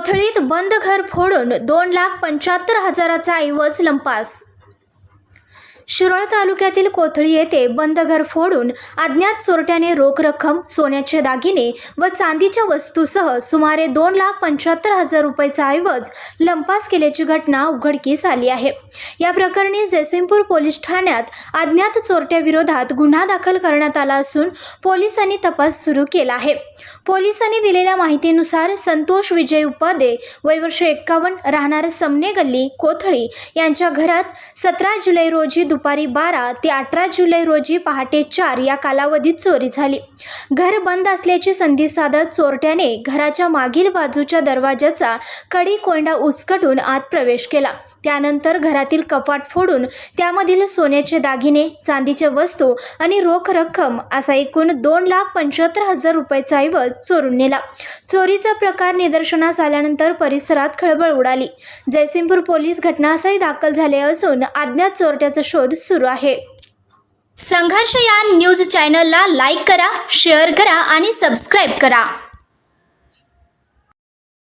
कोथळीत बंद घर फोडून 2,75,000चा ऐवज लंपास। शिरोळ तालुक्यातील कोथळी येथे बंद घर फोडून अज्ञात चोरट्याने रोख रक्कम, सोन्याचे दागिने व चांदीच्या वस्तूसह सुमारे 2,75,000 रुपयाचा ऐवज लंपास केल्याची घटना उघडकीस आली आहे। या प्रकरणी जयसिंगपूर पोलीस ठाण्यात अज्ञात चोरट्याविरोधात गुन्हा दाखल करण्यात आला असून पोलिसांनी तपास सुरू केला आहे। पोलिसांनी दिलेल्या माहितीनुसार संतोष विजय उपाध्ये, वय वर्ष 51, राहणार समने गल्ली, कोथळी यांच्या घरात 17 जुलै रोजी दुपारी 12 ते 18 जुलै रोजी पहाटे 4 या कालावधीत चोरी झाली। घर बंद असल्याची संधी साधत चोरट्याने घराच्या मागील बाजूच्या दरवाजाचा कडी कोंडा उचकटून आत प्रवेश केला। त्यानंतर घरातील कपाट फोडून त्यामधील सोन्याचे दागिने, चांदीच्या वस्तू आणि रोख रक्कम असा एकूण 2,75,000 रुपयाचा ऐवज चोरून नेला। चोरीचा प्रकार निदर्शनास आल्यानंतर परिसरात खळबळ उडाली। जयसिंगपूर पोलीस घटनास्थळी दाखल झाले असून अज्ञात चोरट्याचा शोध सुरू आहे। संघर्ष या न्यूज चॅनलला लाईक करा, शेअर करा आणि सबस्क्राईब करा।